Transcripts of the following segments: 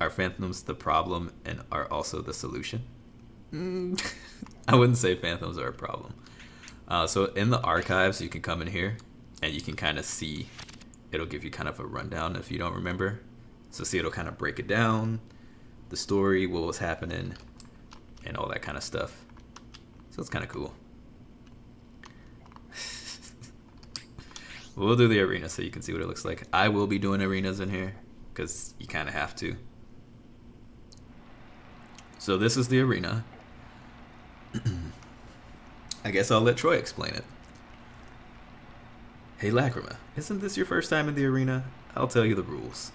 Are phantoms the problem and are also the solution? I wouldn't say phantoms are a problem. So in the archives, you can come in here and you can kind of see. It'll give you kind of a rundown if you don't remember. So see, it'll kind of break it down, the story, what was happening, and all that kind of stuff. So it's kind of cool. We'll do the arena so you can see what it looks like. I will be doing arenas in here because you kind of have to. So this is the arena. I guess I'll let Troy explain it. Hey Lacrima, isn't this your first time in the arena? I'll tell you the rules.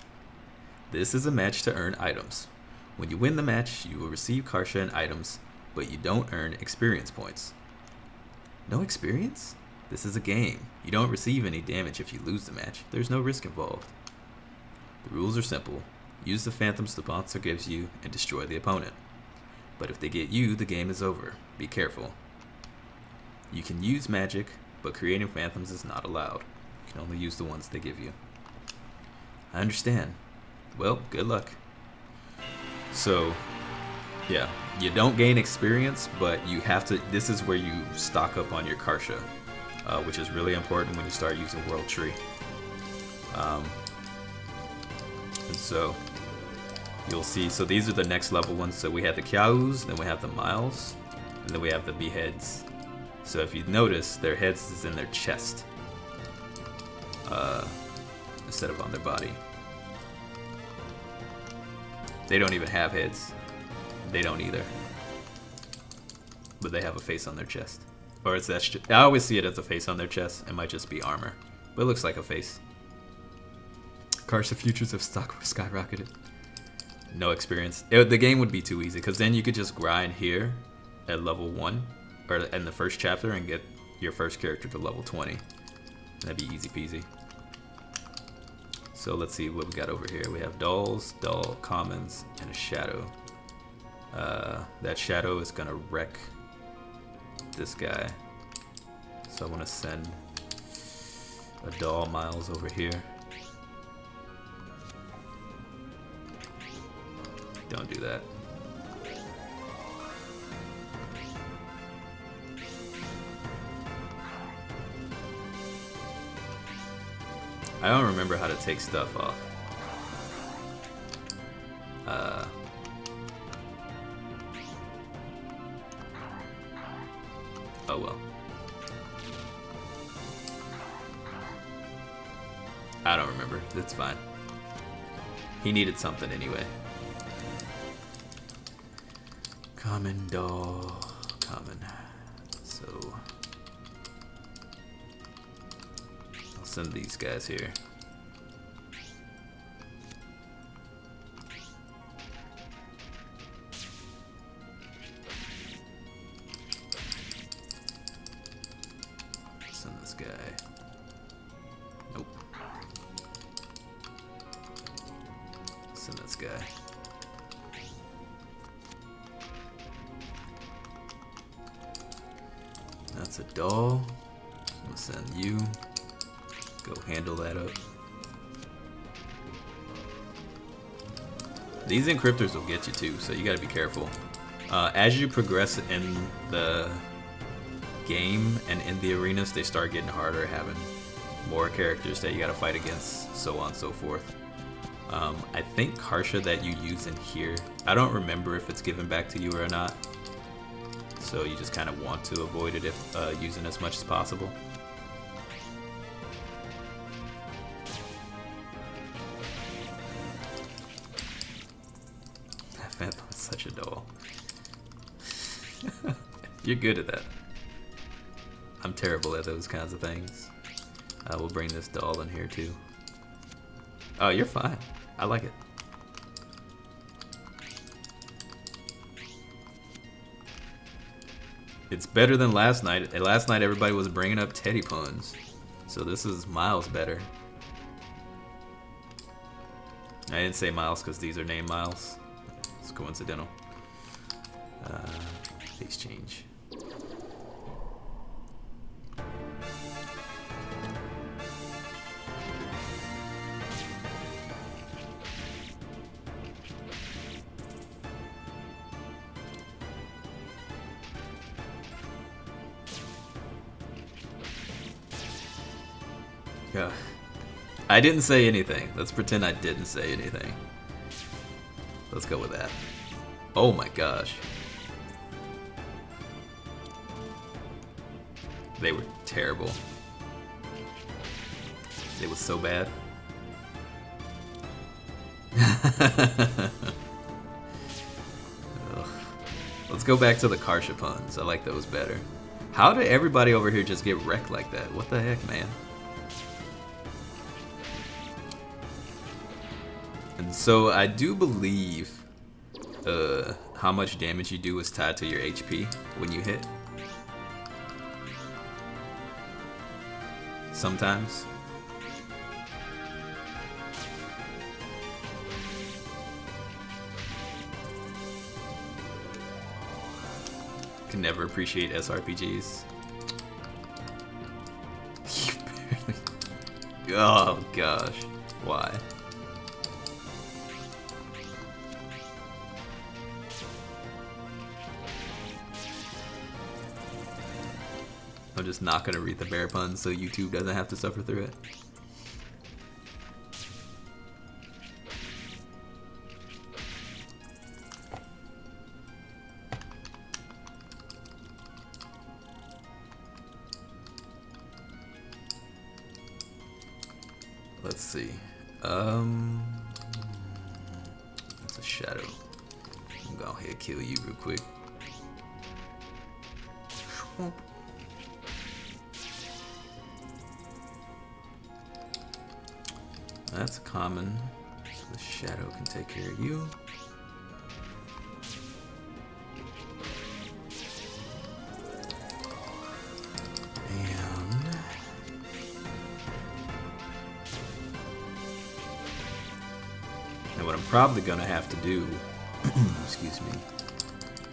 This is a match to earn items. When you win the match, you will receive Kartia and items, but you don't earn experience points. No experience? This is a game. You don't receive any damage if you lose the match. There's no risk involved. The rules are simple. Use the phantoms the monster gives you and destroy the opponent. But if they get you, the game is over. Be careful. You can use magic, but creating phantoms is not allowed. You can only use the ones they give you. I understand. Well, good luck. So, yeah, you don't gain experience, but you have to. This is where you stock up on your Kartia, which is really important when you start using World Tree. And so you'll see. So these are the next level ones. So we have the Kyaus, then we have the Miles, and then we have the Beheads. So if you notice, their heads is in their chest instead of on their body. They don't even have heads. They don't either. But they have a face on their chest. Or it's that. I always see it as a face on their chest. It might just be armor, but it looks like a face. Kartia futures have stock skyrocketed. No experience. The game would be too easy because then you could just grind here at level 1 or in the first chapter and get your first character to level 20. That'd be easy peasy. So let's see what we got over here. We have dolls, doll, commons, and a shadow. That shadow is gonna wreck this guy. So I want to send a doll Miles over here. Don't do that. I don't remember how to take stuff off. Oh well. I don't remember. It's fine. He needed something anyway. Common doll. Common. So I'll send these guys here. Send this guy. Nope. Send this guy. That's a doll. I'm gonna send you. Go handle that up. These encryptors will get you too, so you gotta be careful. As you progress in the game and in the arenas, they start getting harder, having more characters that you gotta fight against, so on and so forth. I think Kartia that you use in here, I don't remember if it's given back to you or not. So you just kind of want to avoid it if using as much as possible. That Phantom is such a doll. You're good at that. I'm terrible at those kinds of things. I will bring this doll in here too. Oh, you're fine. I like it. It's better than last night. And last night everybody was bringing up Teddy puns. So this is miles better. I didn't say Miles because these are named Miles. It's coincidental. Face change. Yeah. I didn't say anything. Let's pretend I didn't say anything. Let's go with that. Oh my gosh. They were terrible. It was so bad. Let's go back to the Kartia puns. I like those better. How did everybody over here just get wrecked like that? What the heck, man? And so I do believe how much damage you do is tied to your HP when you hit. Sometimes. Can never appreciate SRPGs. Oh gosh, why? I'm just not gonna read the bear puns so YouTube doesn't have to suffer through it. Let's see. That's a shadow. I'm gonna go ahead and kill you real quick. That's common. So the shadow can take care of you. And what I'm probably gonna have to do, excuse me,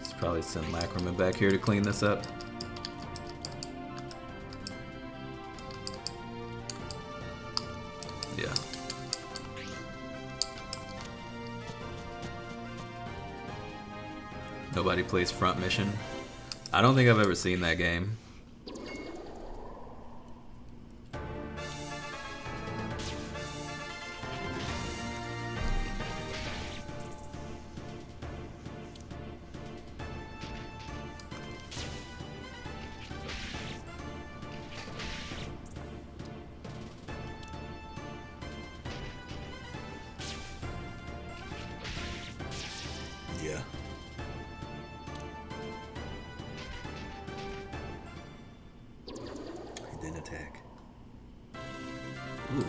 is probably send Lacrimon back here to clean this up. Yeah. Nobody plays Front Mission. I don't think I've ever seen that game. Yeah. Then attack. Ooh.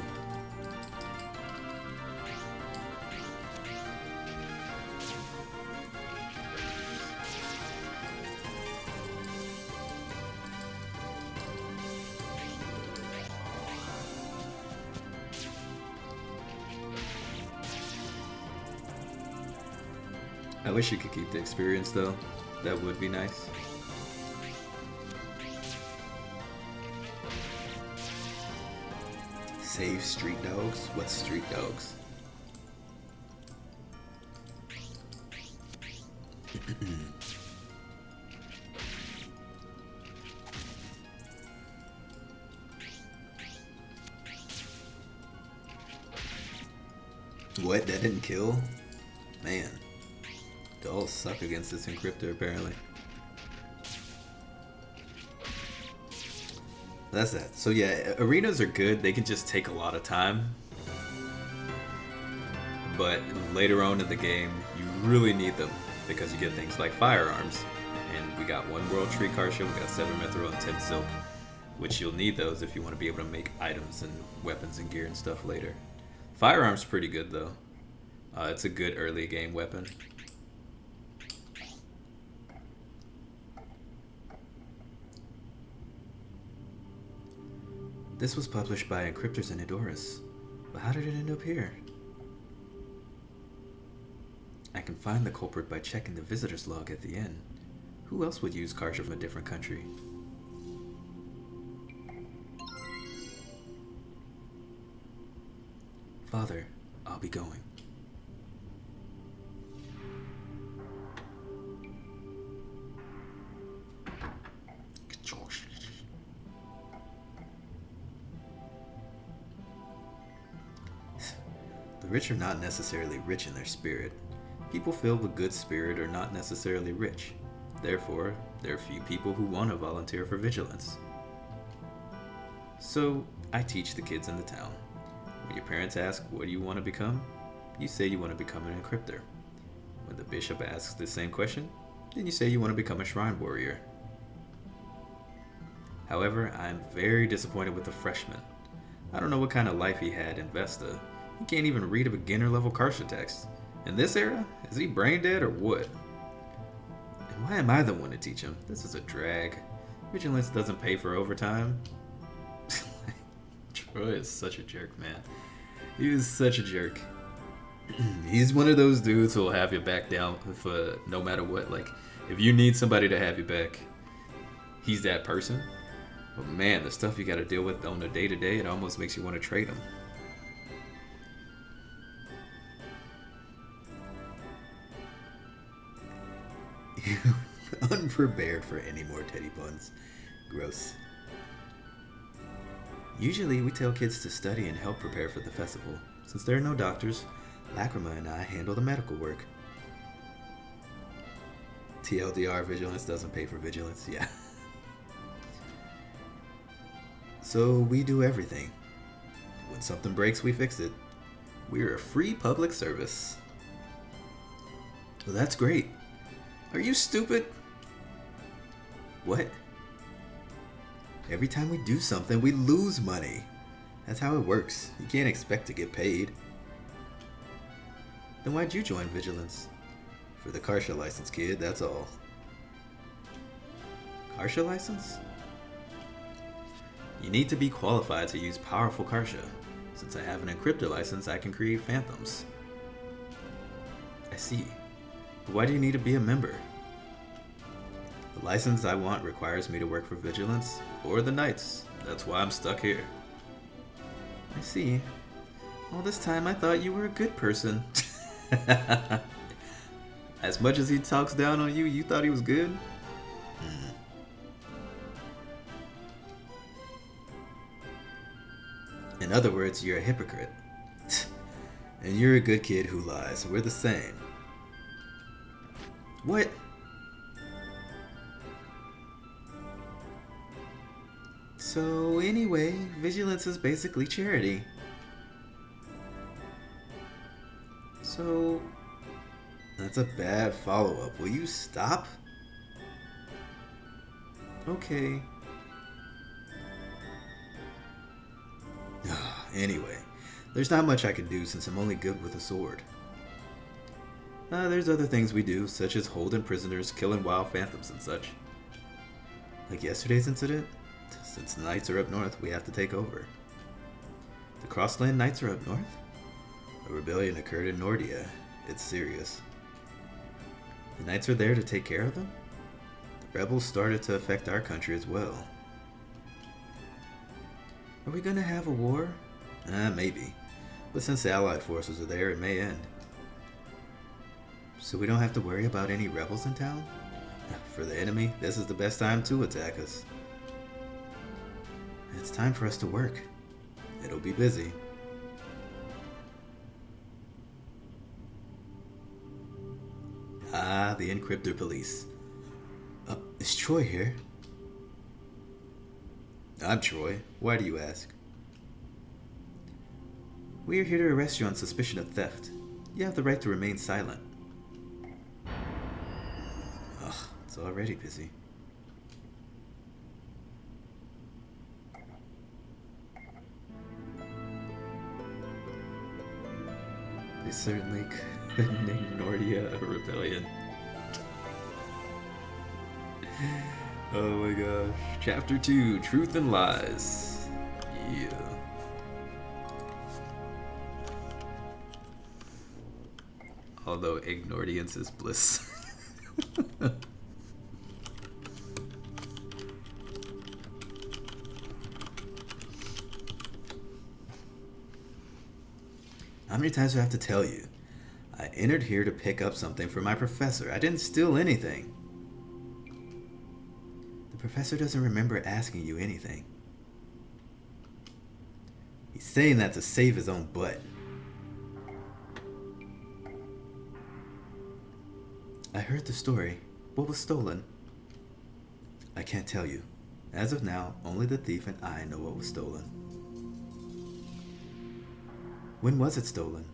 I wish you could keep the experience though. That would be nice. Save street dogs? What's street dogs? What? That didn't kill? Man. Dolls suck against this encryptor apparently. That's that. So yeah, arenas are good. They can just take a lot of time. But later on in the game, you really need them because you get things like firearms. And we got 1 World Tree Kartia, we got 7 Mithril and 10 Silk. Which you'll need those if you want to be able to make items and weapons and gear and stuff later. Firearm's pretty good though. It's a good early game weapon. This was published by Encryptors in Edoras, but how did it end up here? I can find the culprit by checking the visitor's log at the inn. Who else would use Kartia from a different country? Father, I'll be going. The rich are not necessarily rich in their spirit. People filled with good spirit are not necessarily rich. Therefore, there are few people who want to volunteer for vigilance. So, I teach the kids in the town. When your parents ask, what do you want to become? You say you want to become an encryptor. When the bishop asks the same question, then you say you want to become a shrine warrior. However, I am very disappointed with the freshman. I don't know what kind of life he had in Vesta. He can't even read a beginner level Kartia text. In this era, is he brain dead or what? And why am I the one to teach him? This is a drag. Vigilance doesn't pay for overtime. Troy is such a jerk, man. He is such a jerk. He's one of those dudes who'll have your back down for no matter what. Like, if you need somebody to have your back, he's that person. But man, the stuff you gotta deal with on a day-to-day, it almost makes you want to trade him. Unprepared for any more teddy puns. Gross. Usually we tell kids to study and help prepare for the festival. Since there are no doctors, Lacrima and I handle the medical work. TLDR, vigilance doesn't pay for vigilance, yeah. So we do everything. When something breaks, we fix it. We're a free public service. Well, that's great. Are you stupid? What? Every time we do something, we lose money. That's how it works. You can't expect to get paid. Then why'd you join Vigilance? For the Kartia license, kid, that's all. Kartia license? You need to be qualified to use powerful Kartia. Since I have an encryptor license, I can create phantoms. I see. But why do you need to be a member? The license I want requires me to work for Vigilance or the Knights. That's why I'm stuck here. I see. All this time I thought you were a good person. As much as he talks down on you, you thought he was good? In other words, you're a hypocrite. And you're a good kid who lies. We're the same. What? So anyway, Vigilance is basically charity. So, that's a bad follow-up. Will you stop? Okay. Anyway, there's not much I can do since I'm only good with a sword. There's other things we do, such as holding prisoners, killing wild phantoms and such. Like yesterday's incident? Since the Knights are up north, we have to take over. The Crossland Knights are up north? A rebellion occurred in Nordia. It's serious. The Knights are there to take care of them? The rebels started to affect our country as well. Are we gonna have a war? Maybe. But since the Allied forces are there, it may end. So we don't have to worry about any rebels in town? For the enemy, this is the best time to attack us. It's time for us to work. It'll be busy. Ah, the Encryptor Police. Is Troy here? I'm Troy. Why do you ask? We are here to arrest you on suspicion of theft. You have the right to remain silent. Ugh, it's already busy. They certainly couldn't name Nordia a rebellion. Oh my gosh. Chapter 2, Truth and Lies. Yeah. Although ignorance is bliss. How many times do I have to tell you? I entered here to pick up something for my professor. I didn't steal anything. The professor doesn't remember asking you anything. He's saying that to save his own butt. I heard the story. What was stolen? I can't tell you. As of now, only the thief and I know what was stolen. When was it stolen?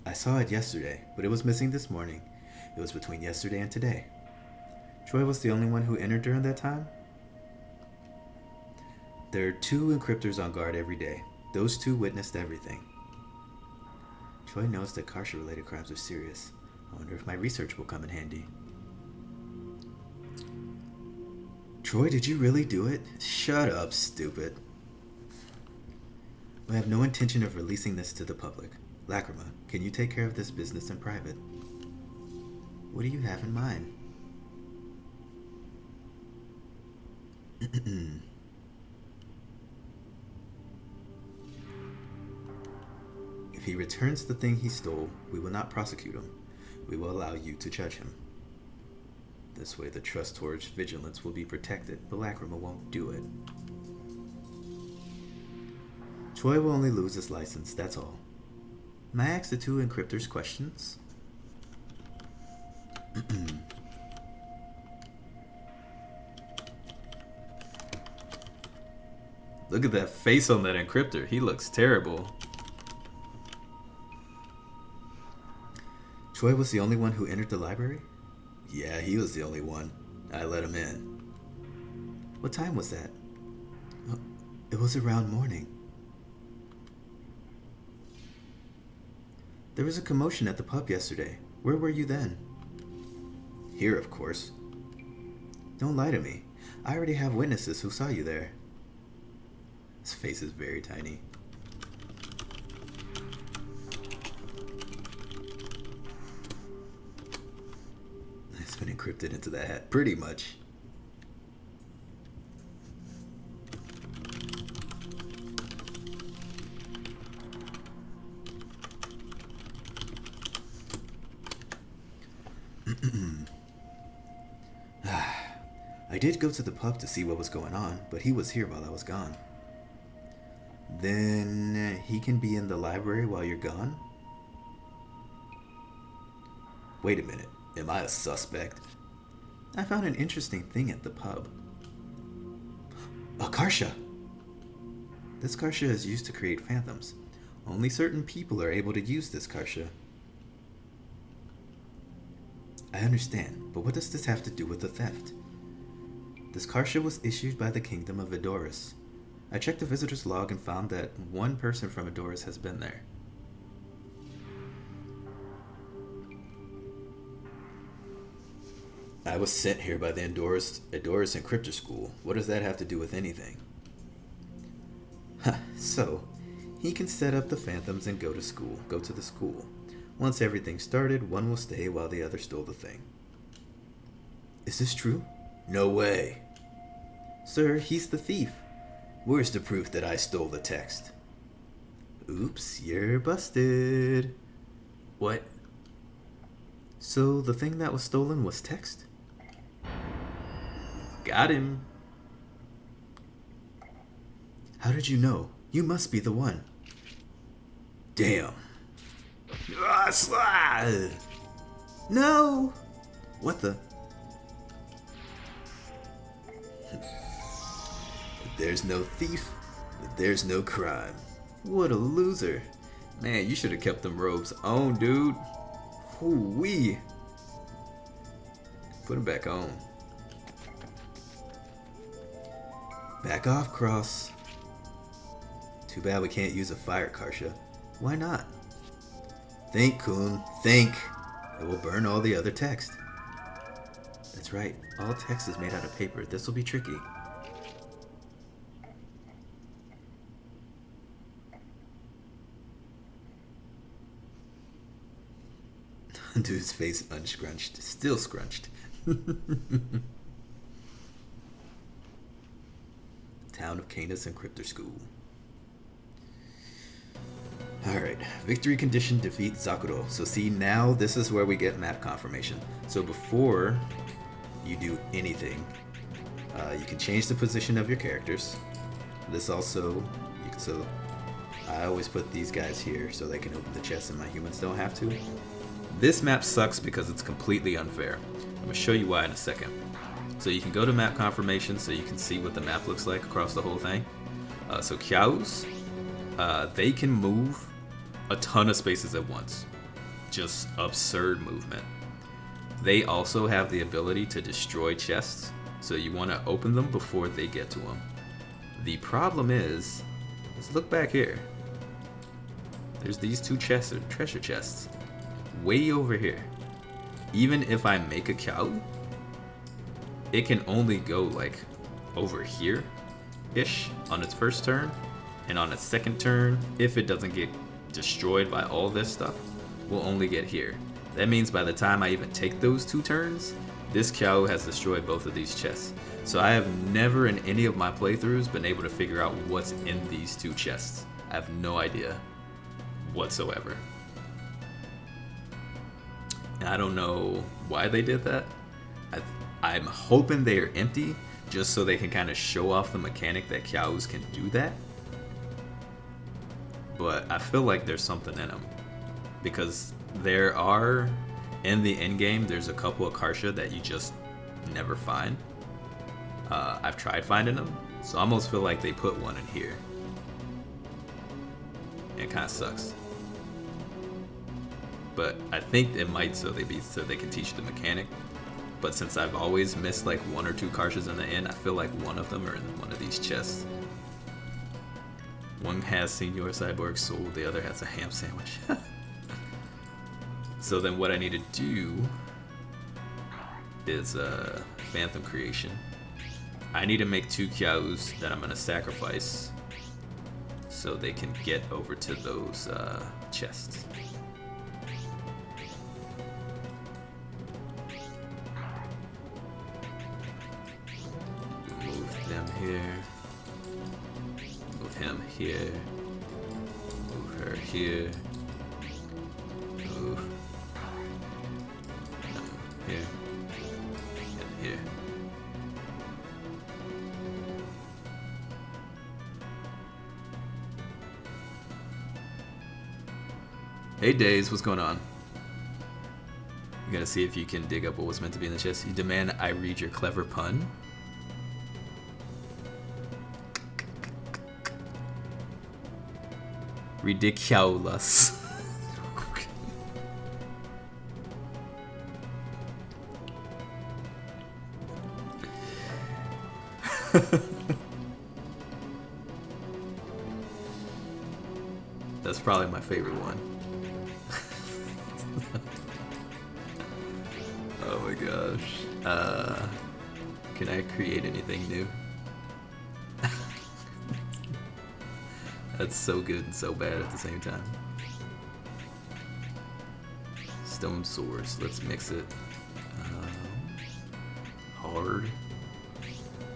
I saw it yesterday, but it was missing this morning. It was between yesterday and today. Troy was the only one who entered during that time? There are 2 encryptors on guard every day. Those 2 witnessed everything. Troy knows that Kartia-related crimes are serious. I wonder if my research will come in handy. Troy, did you really do it? Shut up, stupid. I have no intention of releasing this to the public. Lacrima, can you take care of this business in private? What do you have in mind? If he returns the thing he stole, we will not prosecute him. We will allow you to judge him. This way the trust towards vigilance will be protected, but Lacrima won't do it. Troy will only lose his license, that's all. May I ask the 2 encryptors questions? Look at that face on that encryptor. He looks terrible. Troy was the only one who entered the library? Yeah, he was the only one. I let him in. What time was that? Oh, it was around morning. There was a commotion at the pub yesterday. Where were you then? Here, of course. Don't lie to me. I already have witnesses who saw you there. His face is very tiny. It's been encrypted into that hat, pretty much. I did go to the pub to see what was going on, but he was here while I was gone. Then he can be in the library while you're gone? Wait a minute, am I a suspect? I found an interesting thing at the pub. A Kartia! This Kartia is used to create phantoms. Only certain people are able to use this Kartia. I understand, but what does this have to do with the theft? This Kartia was issued by the Kingdom of Edoras. I checked the visitor's log and found that one person from Edoras has been there. I was sent here by the Edoras Encryptor School. What does that have to do with anything? So, he can set up the phantoms and go to the school. Once everything started, one will stay while the other stole the thing. Is this true? No way. Sir, he's the thief. Where's the proof that I stole the text? Oops, you're busted. What? So the thing that was stolen was text? Got him. How did you know? You must be the one. Damn. No! What the? There's no thief, there's no crime. What a loser. Man, you should have kept them robes on, dude. Hoo-wee. Put them back on. Back off, Cross. Too bad we can't use a fire, Kartia. Why not? Think, Kun, think. It will burn all the other text. That's right, all text is made out of paper. This will be tricky. Dude's face unscrunched. Still scrunched. Town of Canis Encryptor School. Alright, victory condition defeat Zakuro. So see, now this is where we get map confirmation. So before you do anything, you can change the position of your characters. This also, I always put these guys here so they can open the chests and my humans don't have to. This map sucks because it's completely unfair. I'm going to show you why in a second. So you can go to map confirmation so you can see what the map looks like across the whole thing. So Kyaus, they can move a ton of spaces at once. Just absurd movement. They also have the ability to destroy chests, so you want to open them before they get to them. The problem is, let's look back here. There's these two chests, or treasure chests, way over here. Even if I make a cow, it can only go like over here-ish on its first turn, and on its second turn, if it doesn't get destroyed by all this stuff, will only get here. That means by the time I even take those 2 turns, this cow has destroyed both of these chests. So I have never in any of my playthroughs been able to figure out what's in these 2 chests. I have no idea whatsoever. And I don't know why they did that. I'm hoping they are empty just so they can kind of show off the mechanic that cows can do that. But I feel like there's something in them. Because there are, in the end game, there's a couple of Kartia that you just never find. I've tried finding them, so I almost feel like they put one in here. It kind of sucks. But I think it might so they can teach the mechanic. But since I've always missed like 1 or 2 Kartias in the end, I feel like one of them are in one of these chests. One has Senior Cyborg Soul, the other has a ham sandwich. So then what I need to do is Phantom Creation. I need to make 2 Kyaus that I'm going to sacrifice so they can get over to those chests. Move them here. Move him here. Move her here. Move here and here. Hey Days, what's going on? You gotta see if you can dig up what was meant to be in the chest. You demand I read your clever pun? Ridiculous. That's probably my favorite one. Oh my gosh. Can I create anything new? That's so good and so bad at the same time. Stone swords, let's mix it. Hard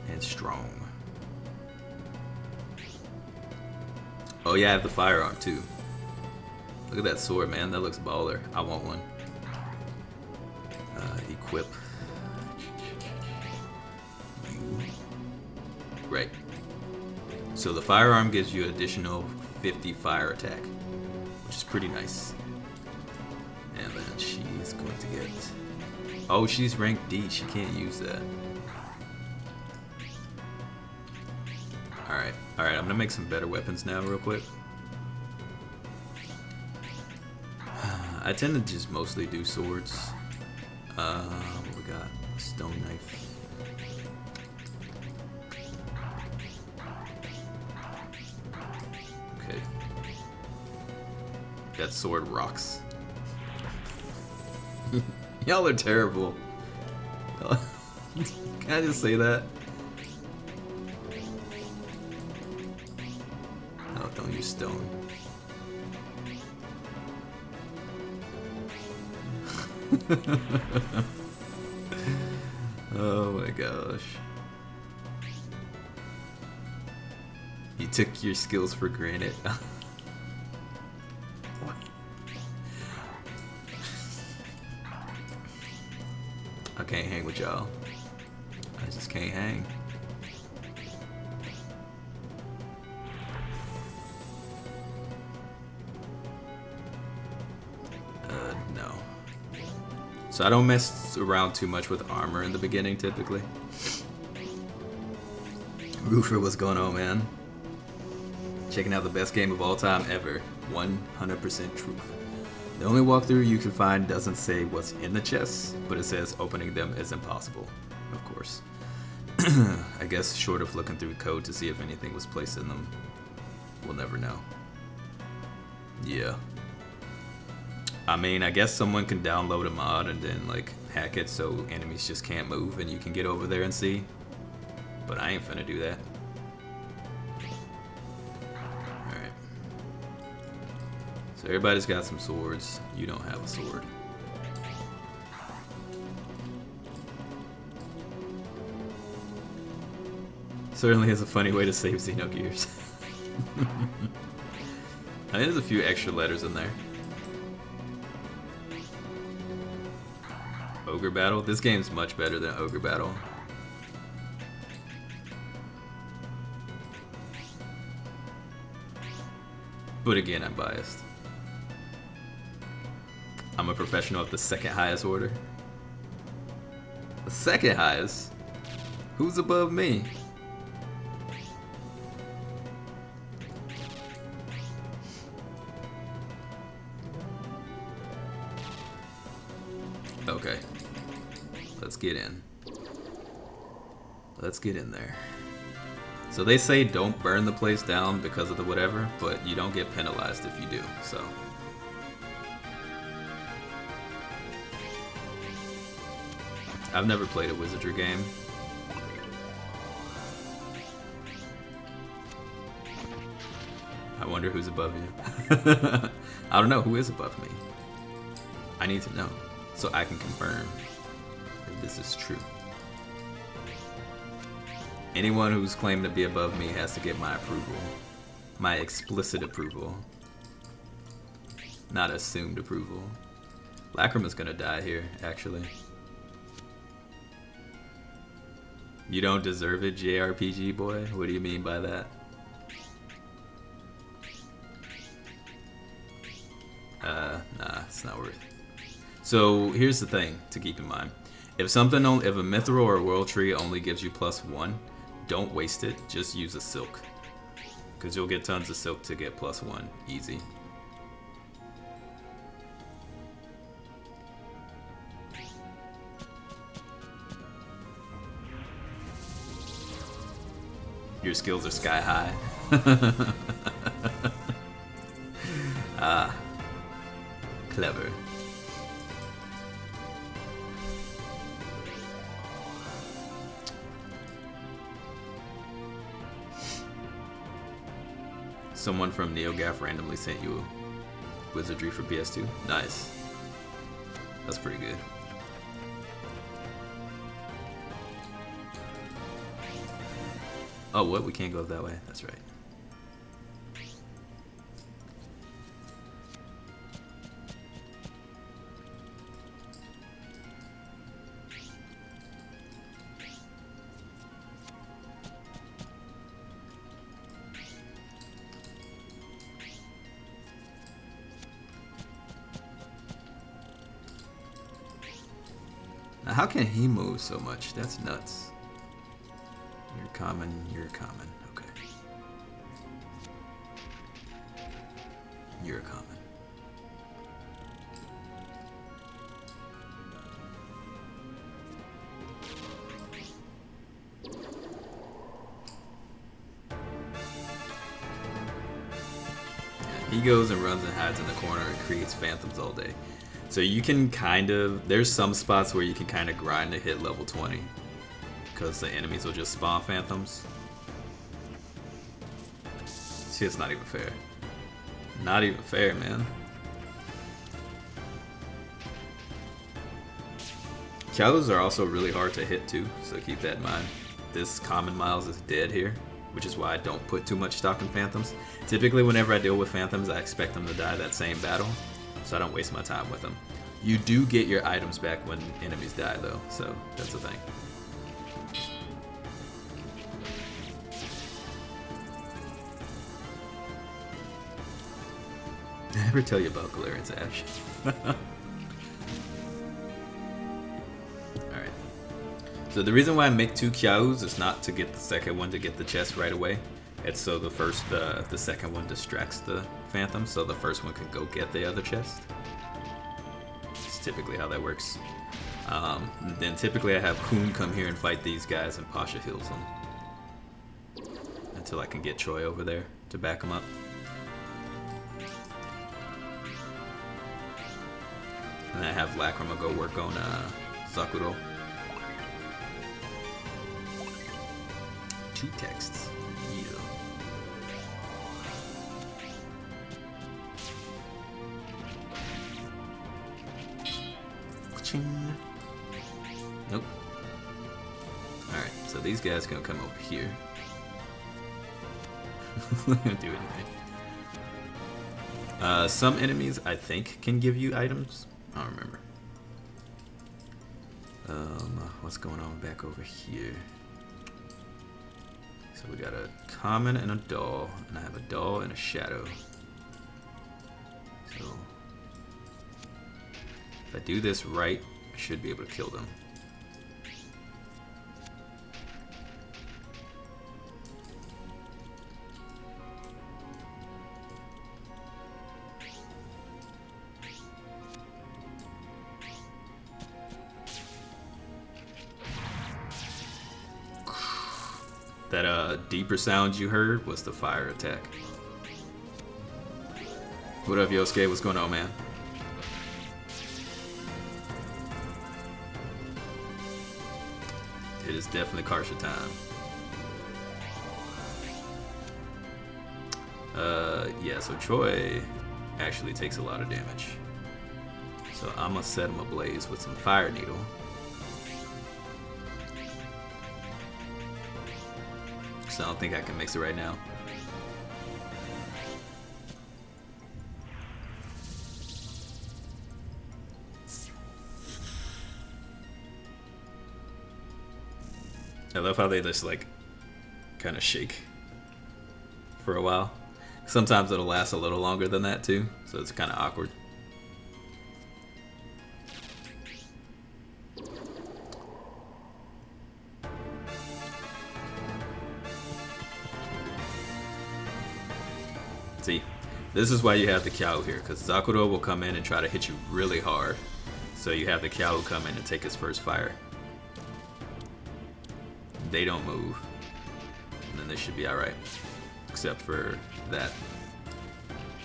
and strong. Oh yeah, I have the firearm too. Look at that sword, man. That looks baller. I want one. Equip. Right. So the firearm gives you additional 50 fire attack, which is pretty nice. And then she's going to get... Oh, she's ranked D. She can't use that. Alright, I'm gonna make some better weapons now real quick. I tend to just mostly do swords. What we got? Stone knife. Okay. That sword rocks. Y'all are terrible. Can I just say that? No, don't use stone. Oh my gosh. You took your skills for granted. I can't hang with y'all. I just can't hang. So I don't mess around too much with armor in the beginning, typically. Roofer, what's going on, man? Checking out the best game of all time ever. 100% truth. The only walkthrough you can find doesn't say what's in the chests, but it says opening them is impossible. Of course. I guess short of looking through code to see if anything was placed in them, we'll never know. Yeah. I mean, I guess someone can download a mod and then like hack it so enemies just can't move and you can get over there and see. But I ain't finna do that. Alright. So everybody's got some swords. You don't have a sword. Certainly is a funny way to save Xenogears. I think there's a few extra letters in there. Ogre Battle? This game's much better than Ogre Battle. But again, I'm biased. I'm a professional of the second highest order. The second highest? Who's above me? Okay. Let's get in. Let's get in there. So they say don't burn the place down because of the whatever, but you don't get penalized if you do, so. I've never played a wizardry game. I wonder who's above you. I don't know who is above me. I need to know so I can confirm if this is true. Anyone who's claimed to be above me has to get my approval. My explicit approval. Not assumed approval. Lacrima's gonna die here, actually. You don't deserve it, JRPG boy? What do you mean by that? Nah, it's not worth it. So here's the thing to keep in mind. If a mithril or a world tree only gives you +1, don't waste it, just use a silk. Because you'll get tons of silk to get +1, easy. Your skills are sky high. Ah, clever. Someone from NeoGAF randomly sent you wizardry for PS2. Nice. That's pretty good. Oh, what? We can't go that way? That's right. Now, how can he move so much? That's nuts. You're common, you're common. Okay. You're common. He goes and runs and hides in the corner and creates phantoms all day. So you can there's some spots where you can kind of grind to hit level 20. Because the enemies will just spawn phantoms. See, it's not even fair. Not even fair, man. Shadows are also really hard to hit too, so keep that in mind. This common Miles is dead here, which is why I don't put too much stock in phantoms. Typically whenever I deal with phantoms, I expect them to die that same battle, so I don't waste my time with them. You do get your items back when enemies die though, so that's the thing. Did I ever tell you about Galarian's Ash? So the reason why I make 2 Kyaus is not to get the second one to get the chest right away. It's so the second one distracts the Phantom, so the first one can go get the other chest. It's typically how that works. Then typically I have Kun come here and fight these guys, and Pasha heals them until I can get Troy over there to back him up. And I have Lacrima go work on Sakuro. 2 texts. Yeah. Ching. Nope. Alright, so these guys gonna come over here. Not gonna do anything. Some enemies I think can give you items. I don't remember. What's going on back over here? So we got a common and a doll, and I have a doll and a shadow. So if I do this right, I should be able to kill them. That deeper sound you heard was the fire attack. What up, Yosuke? What's going on, man? It is definitely Kartia time. Yeah, so Troy actually takes a lot of damage. So I'm gonna set him ablaze with some fire needle. So I don't think I can mix it right now. I love how they just like kind of shake for a while. Sometimes it'll last a little longer than that too, so it's kind of awkward. See, this is why you have the Kyau here, because Sakuro will come in and try to hit you really hard. So you have the Kyau come in and take his first fire. They don't move. And then they should be alright. Except for that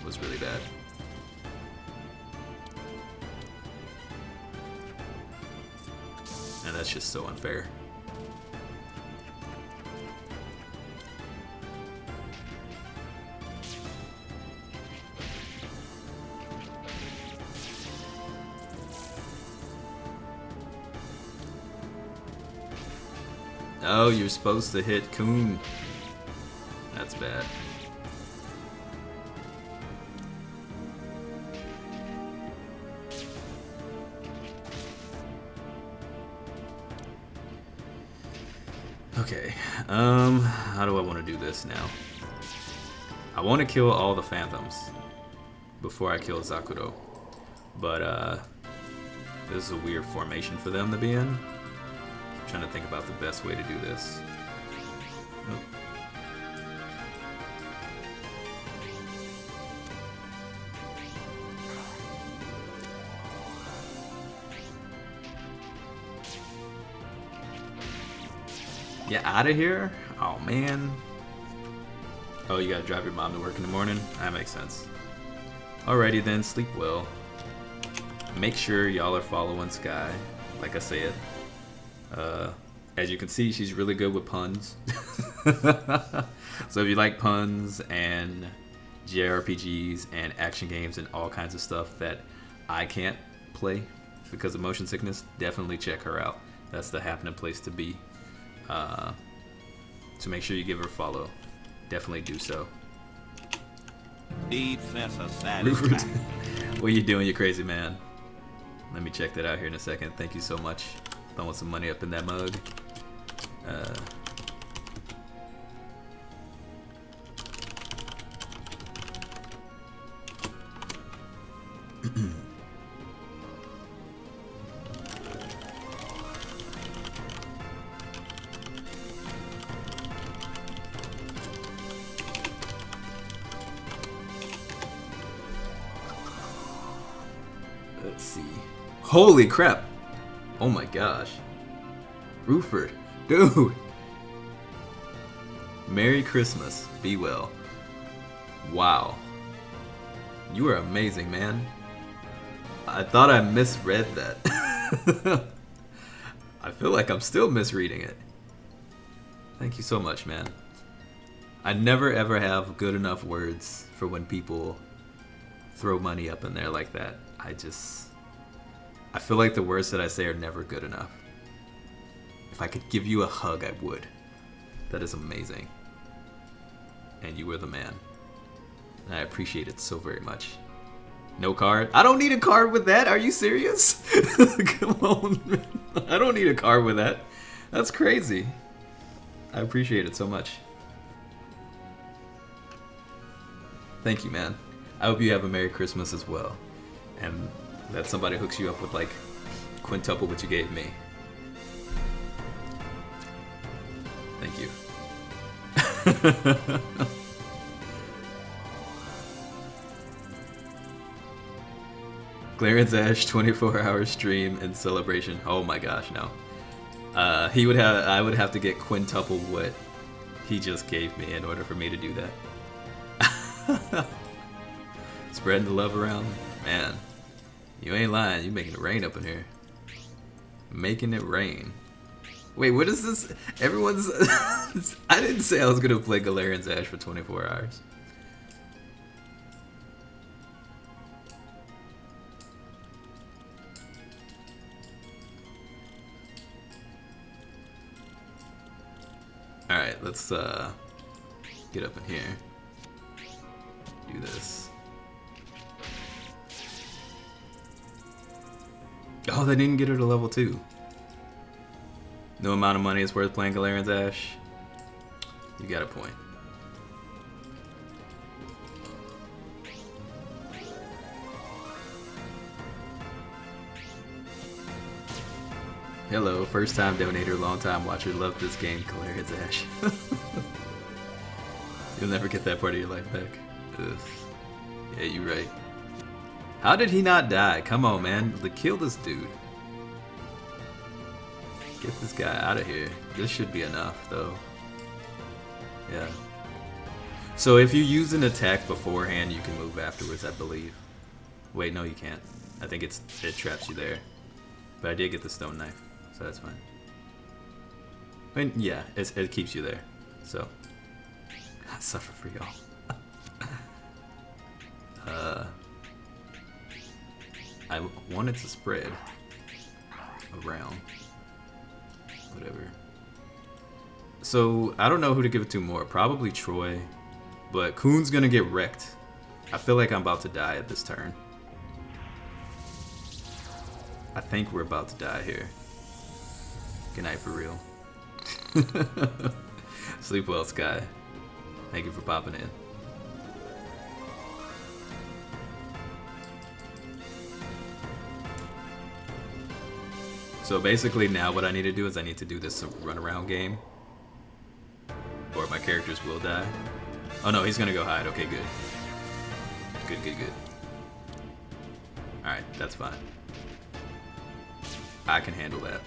was really bad. And that's just so unfair. Oh, you're supposed to hit Kun. That's bad. Okay, how do I want to do this now? I want to kill all the Phantoms before I kill Sakuro. But, this is a weird formation for them to be in. I'm trying to think about the best way to do this. Nope. Yeah, out of here? Oh, man. Oh, you gotta drive your mom to work in the morning? That makes sense. Alrighty then, sleep well. Make sure y'all are following Sky, like I said. As you can see, she's really good with puns. So if you like puns and JRPGs and action games and all kinds of stuff that I can't play because of motion sickness, definitely check her out. That's the happening place to be. So make sure you give her a follow. Definitely do so. What are you doing, you crazy man? Let me check that out here in a second. Thank you so much. Throwing some money up in that mug. Let's see. Holy crap! Oh my gosh. Ruford. Dude! Merry Christmas. Be well. Wow. You are amazing, man. I thought I misread that. I feel like I'm still misreading it. Thank you so much, man. I never ever have good enough words for when people throw money up in there like that. I feel like the words that I say are never good enough. If I could give you a hug, I would. That is amazing. And you were the man. And I appreciate it so very much. No card? I don't need a card with that. Are you serious? Come on, man. I don't need a card with that. That's crazy. I appreciate it so much. Thank you, man. I hope you have a Merry Christmas as well. And that somebody hooks you up with, like, quintuple what you gave me. Thank you. Clarence Ash 24-hour stream in celebration. Oh my gosh, no. I would have to get quintuple what he just gave me in order for me to do that. Spreading the love around. Man, you ain't lying. You making it rain up in here. Making it rain. Wait, what is this? Everyone's... I didn't say I was going to play Galarian's Ash for 24 hours. Alright, let's get up in here. Do this. Oh, they didn't get her to level 2. No amount of money is worth playing Galarian's Ash. You got a point. Hello, first time donator, long time watcher, love this game, Galarian's Ash. You'll never get that part of your life back. Ugh. Yeah, you're right. How did he not die? Come on, man. Kill this dude. Get this guy out of here. This should be enough, though. Yeah. So if you use an attack beforehand, you can move afterwards, I believe. Wait, no, you can't. I think it traps you there. But I did get the stone knife, so that's fine. I mean, yeah, it keeps you there. So, I suffer for y'all. I wanted to spread around. Whatever. So, I don't know who to give it to more. Probably Troy. But Kuhn's gonna get wrecked. I feel like I'm about to die at this turn. I think we're about to die here. Good night for real. Sleep well, Sky. Thank you for popping in. So basically now what I need to do is I need to do this run around game. Or my characters will die. Oh no, he's gonna go hide. Okay, good. Good. Alright, that's fine. I can handle that.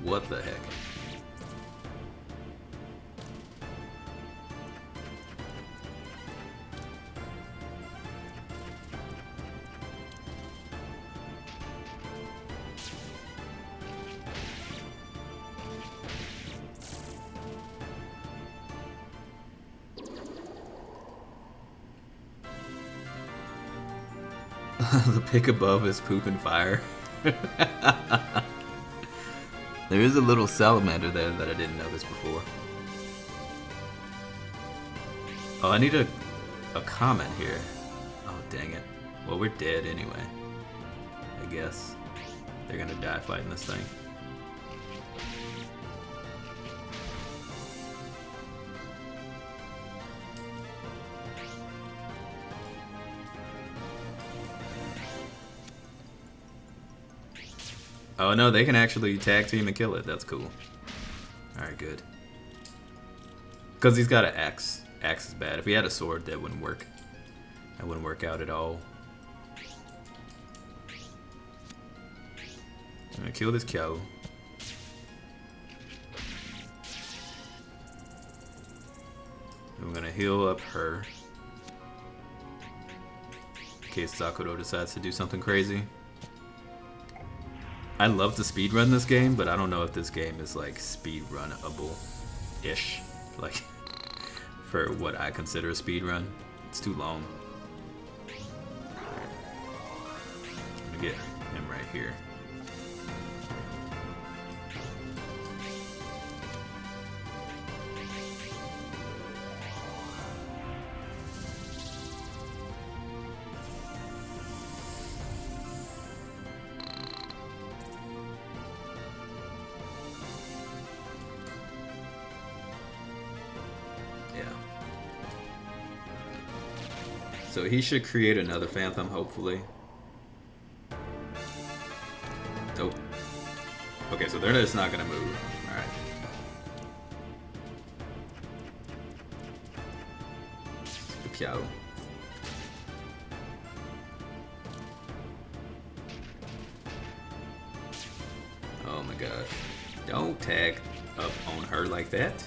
What the heck? The pick above is poop and fire. There is a little salamander there that I didn't notice before. Oh, I need a comment here. Oh, dang it. Well, we're dead anyway. I guess. They're gonna die fighting this thing. Oh no, they can actually tag team and kill it. That's cool. Alright, good. Because he's got an axe. Axe is bad. If he had a sword, that wouldn't work. That wouldn't work out at all. I'm gonna kill this cow. I'm gonna heal up her. In case Sakuro decides to do something crazy. I love to speedrun this game, but I don't know if this game is like speedrunnable-ish. Like, for what I consider a speedrun. It's too long. I'm gonna get him right here. So he should create another Phantom, hopefully. Nope. Okay, so they're just not gonna move. Alright. Piao. Oh my gosh. Don't tag up on her like that.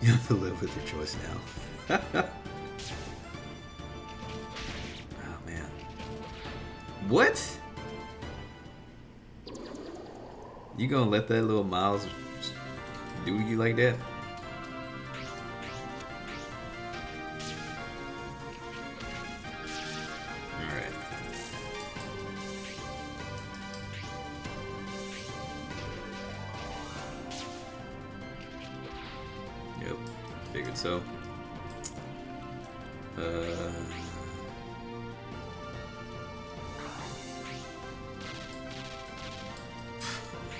You have to live with your choice now. What? You gonna let that little Miles do to you like that? Alright. Yep, figured so.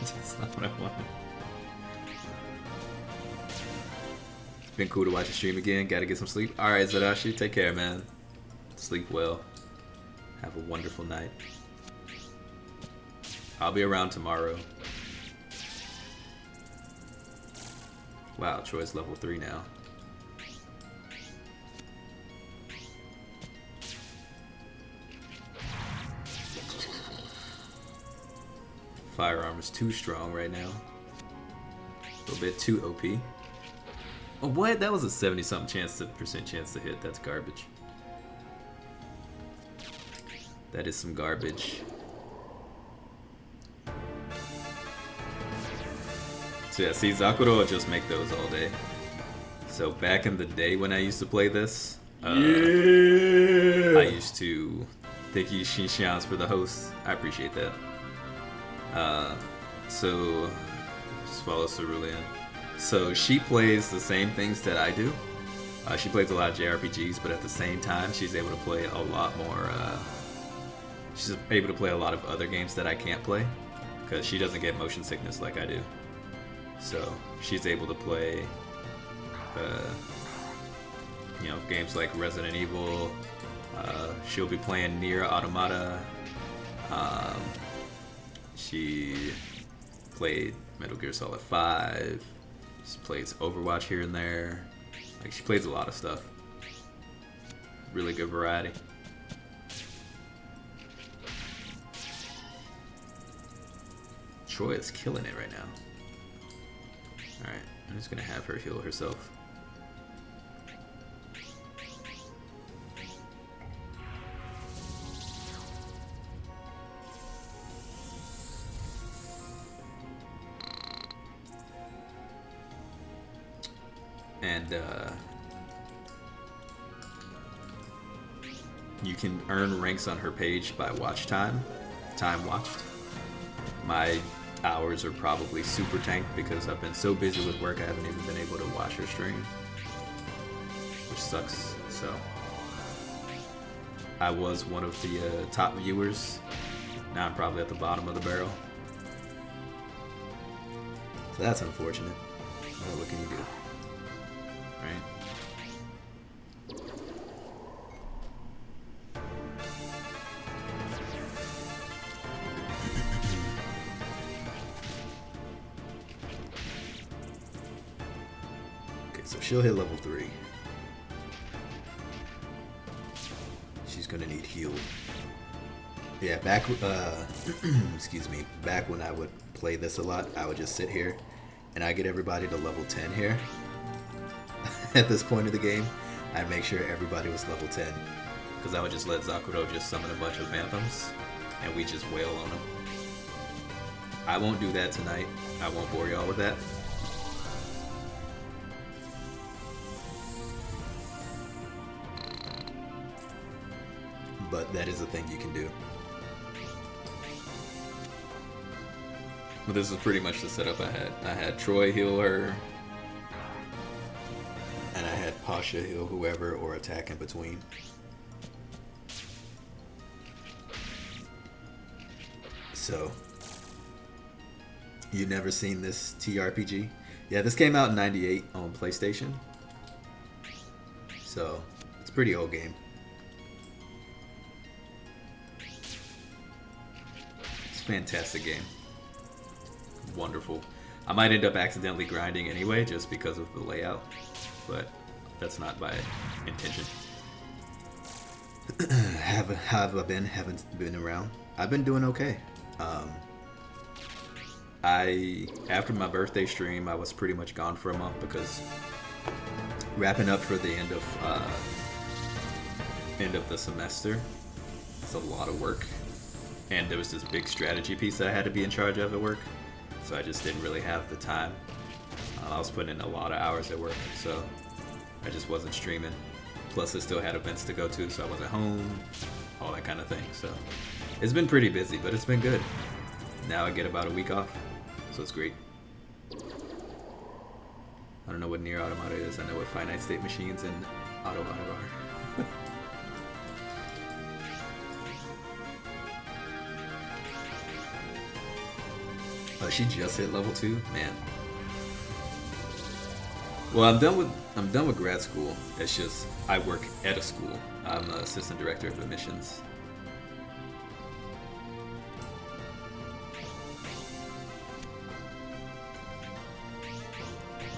That's not what I wanted. It's been cool to watch the stream again. Gotta get some sleep. Alright, Zadashi, take care, man. Sleep well. Have a wonderful night. I'll be around tomorrow. Wow, Troy's level 3 now. Firearm is too strong right now. A little bit too OP. Oh, what? That was a 70-something percent chance to hit. That's garbage. That is some garbage. So yeah, see, Zakuro will just make those all day. So back in the day when I used to play this, I used to... Thank you, Shinshians, for the host. I appreciate that. So just follow Cerulean. So she plays the same things that I do. She plays a lot of JRPGs, but at the same time, she's able to play a lot more. She's able to play a lot of other games that I can't play because she doesn't get motion sickness like I do. So she's able to play, you know, games like Resident Evil. She'll be playing Nier Automata. She played Metal Gear Solid 5. She plays Overwatch here and there. Like, she plays a lot of stuff. Really good variety. Troy is killing it right now. Alright, I'm just gonna have her heal herself. And you can earn ranks on her page by watch time watched. My hours are probably super tanked because I've been so busy with work I haven't even been able to watch her stream, which sucks. So I was one of the top viewers. Now I'm probably at the bottom of the barrel. So that's unfortunate. Well, what can you do? Right? Okay, so she'll hit level 3. She's gonna need heal. Yeah, back, excuse me, back when I would play this a lot, I would just sit here and I get everybody to level 10 here. At this point of the game, I'd make sure everybody was level 10. Because I would just let Zakuro just summon a bunch of Phantoms and we just wail on them. I won't do that tonight. I won't bore y'all with that. But that is a thing you can do. But this is pretty much the setup I had. I had Troy heal her, and I had Pasha heal whoever or attack in between. So, you never seen this TRPG? Yeah, this came out in '98 on PlayStation. So, it's a pretty old game. It's a fantastic game. Wonderful. I might end up accidentally grinding anyway just because of the layout, but that's not by intention. Have I been? Haven't been around. I've been doing okay. After my birthday stream, I was pretty much gone for a month because wrapping up for the end of the semester. It's a lot of work, and there was this big strategy piece that I had to be in charge of at work, so I just didn't really have the time. I was putting in a lot of hours at work, so I just wasn't streaming. Plus, I still had events to go to, so I wasn't home, all that kind of thing. So it's been pretty busy, but it's been good. Now I get about a week off, so it's great. I don't know what Nier Automata is. I know what Finite State Machines and Auto are. Oh, she just hit level 2? Man. Well, I'm done with grad school. It's just I work at a school. I'm the assistant director of admissions.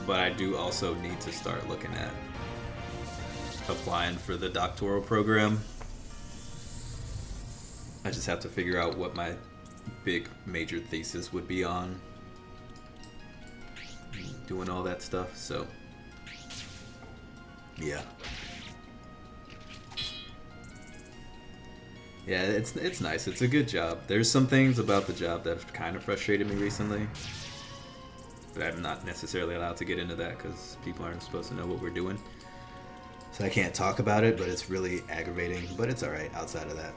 But I do also need to start looking at applying for the doctoral program. I just have to figure out what my big major thesis would be on. Doing all that stuff, so yeah. Yeah, it's nice. It's a good job. There's some things about the job that have kind of frustrated me recently. But I'm not necessarily allowed to get into that because people aren't supposed to know what we're doing. So I can't talk about it, but it's really aggravating. But it's alright outside of that.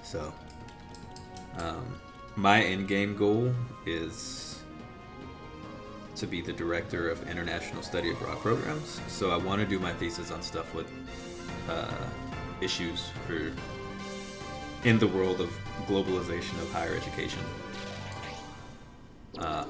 So, my end-game goal is to be the director of international study abroad programs. So I want to do my thesis on stuff with issues for in the world of globalization of higher education.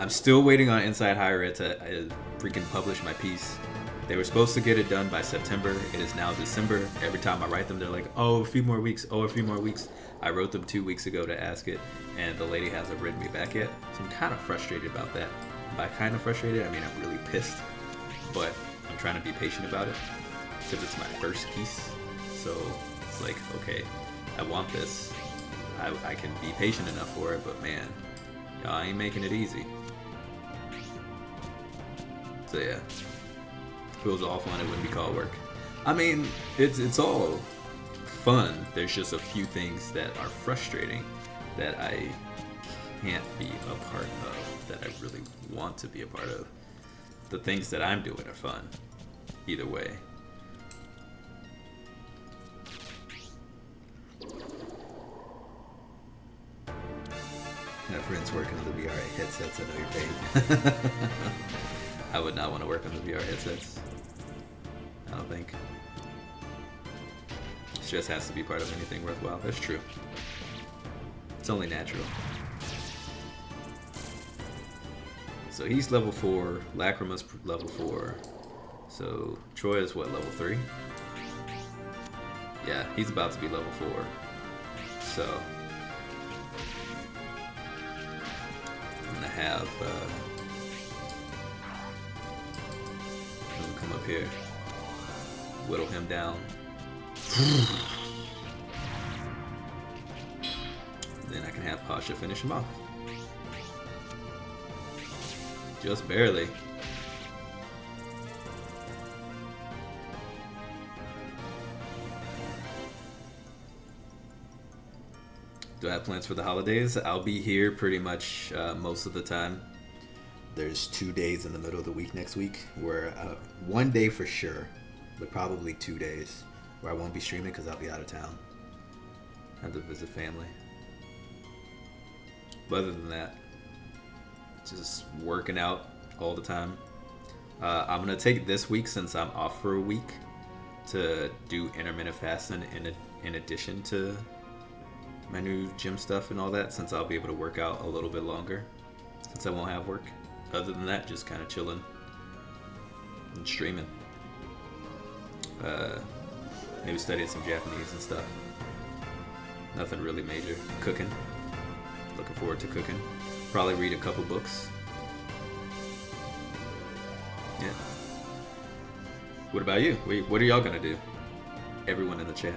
I'm still waiting on Inside Higher Ed to freaking publish my piece. They were supposed to get it done by September. It is now December. Every time I write them, they're like, oh, a few more weeks. Oh, a few more weeks. I wrote them 2 weeks ago to ask it, and the lady hasn't written me back yet. So I'm kind of frustrated about that. By kind of frustrated, I mean I'm really pissed. But I'm trying to be patient about it because it's my first piece. So it's like, okay, I want this. I can be patient enough for it, but man, y'all ain't making it easy. So yeah, feels awful and it wouldn't be called work. I mean, it's all fun. There's just a few things that are frustrating that I can't be a part of, that I really want to be a part of. The things that I'm doing are fun, either way. My friends working on the VR headsets, I know you're paying. I would not want to work on the VR headsets. I don't think. Stress has to be part of anything worthwhile. That's true. It's only natural. So he's level 4, Lacrima's level 4. So Troy is what, level 3? Yeah, he's about to be level 4. So I'm gonna have him come up here, whittle him down. can have Pasha finish him off. Just barely. Do I have plans for the holidays? I'll be here pretty much most of the time. There's 2 days in the middle of the week next week where one day for sure, but probably 2 days where I won't be streaming because I'll be out of town. I have to visit family. But other than that, just working out all the time. I'm going to take this week, since I'm off for a week, to do intermittent fasting in addition to my new gym stuff and all that, since I'll be able to work out a little bit longer since I won't have work. Other than that, just kind of chilling and streaming. Maybe studying some Japanese and stuff. Nothing really major. Cooking. Looking forward to cooking. Probably read a couple books. Yeah. What about you? What are y'all gonna do? Everyone in the chat.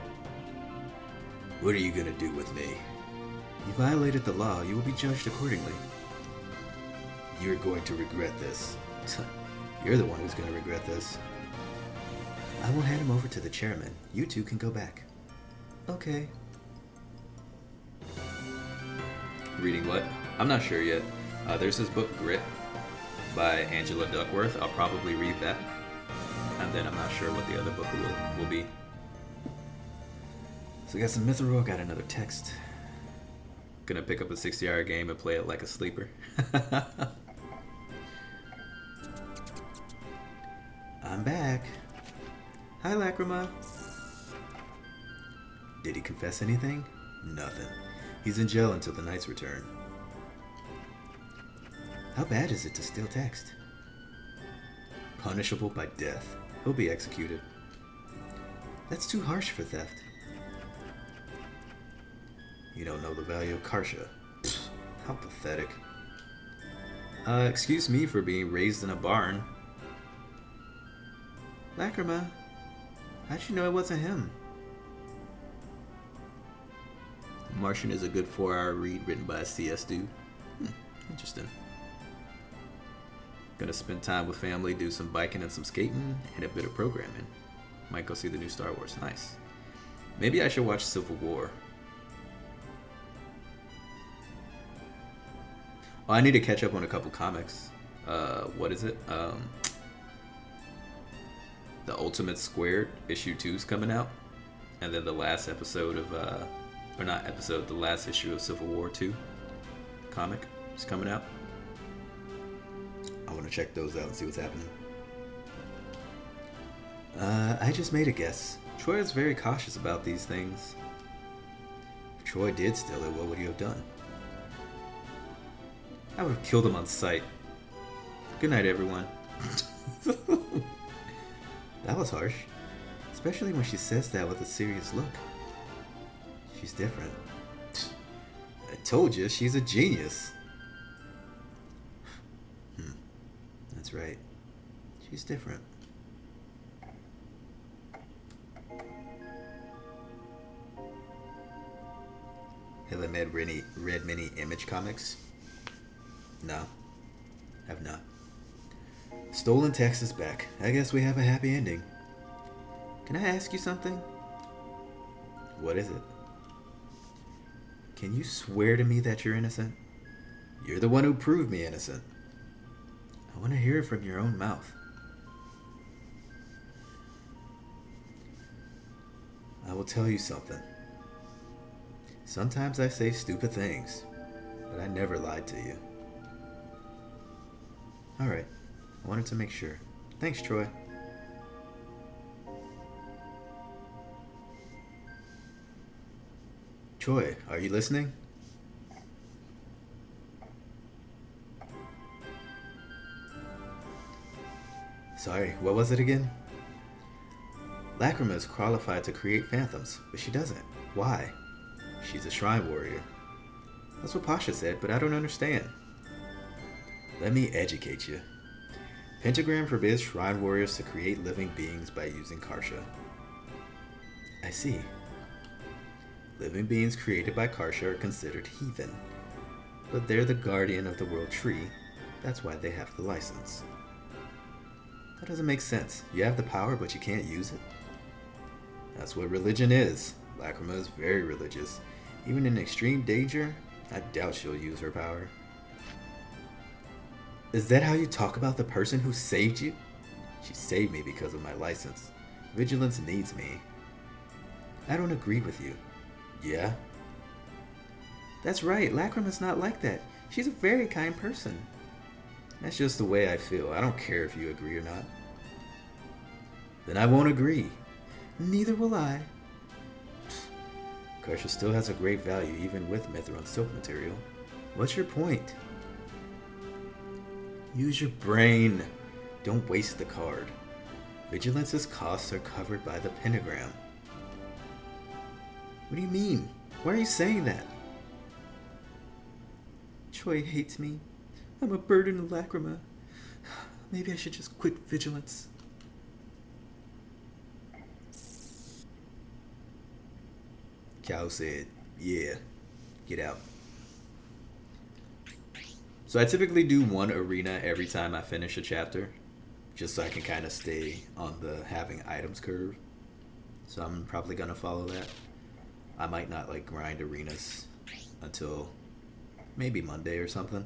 What are you gonna do with me? You violated the law. You will be judged accordingly. You're going to regret this. You're the one who's going to regret this. I will hand him over to the chairman. You two can go back. Okay. Reading what? I'm not sure yet. There's this book, Grit, by Angela Duckworth. I'll probably read that. And then I'm not sure what the other book will be. So I got some Mithril, got another text. Gonna pick up a 60-hour game and play it like a sleeper. I'm back. Hi, Lacrima. Did he confess anything? Nothing. He's in jail until the Knight's return. How bad is it to steal text? Punishable by death. He'll be executed. That's too harsh for theft. You don't know the value of Kartia. Pfft, how pathetic. Excuse me for being raised in a barn. Lacrima, how'd you know it wasn't him? Martian is a good 4-hour read written by a CS dude. Interesting. Gonna spend time with family, do some biking and some skating, and a bit of programming. Might go see the new Star Wars. Nice. Maybe I should watch Civil War. Oh, I need to catch up on a couple comics. What is it? The Ultimate Squared issue 2 is coming out, and then the last episode of, or not episode, the last issue of Civil War 2 comic is coming out. I want to check those out and see what's happening. I just made a guess. Troy is very cautious about these things. If Troy did steal it, what would you have done? I would have killed him on sight. Good night, everyone. That was harsh. Especially when she says that with a serious look. She's different. I told you, she's a genius. That's right. She's different. Have I read many Image comics? No. Have not. Stolen text is back. I guess we have a happy ending. Can I ask you something? What is it? Can you swear to me that you're innocent? You're the one who proved me innocent. I want to hear it from your own mouth. I will tell you something. Sometimes I say stupid things, but I never lied to you. Alright, I wanted to make sure. Thanks, Troy. Troy, are you listening? Sorry, what was it again? Lacrima is qualified to create phantoms, but she doesn't. Why? She's a shrine warrior. That's what Pasha said, but I don't understand. Let me educate you. Pentagram forbids shrine warriors to create living beings by using Kartia. I see. Living beings created by Kartia are considered heathen, but they're the guardian of the world tree. That's why they have the license. That doesn't make sense. You have the power, but you can't use it? That's what religion is. Lacrima is very religious. Even in extreme danger, I doubt she'll use her power. Is that how you talk about the person who saved you? She saved me because of my license. Vigilance needs me. I don't agree with you. Yeah? That's right, Lacrima's not like that. She's a very kind person. That's just the way I feel. I don't care if you agree or not. Then I won't agree. Neither will I. Kartia still has a great value even with Mithron silk material. What's your point? Use your brain. Don't waste the card. Vigilance's costs are covered by the pentagram. What do you mean? Why are you saying that? Choi hates me. I'm a burden to Lacrima. Maybe I should just quit Vigilance. Cal said, yeah, get out. So I typically do one arena every time I finish a chapter, just so I can kind of stay on the having items curve. So I'm probably going to follow that. I might not like grind arenas until maybe Monday or something.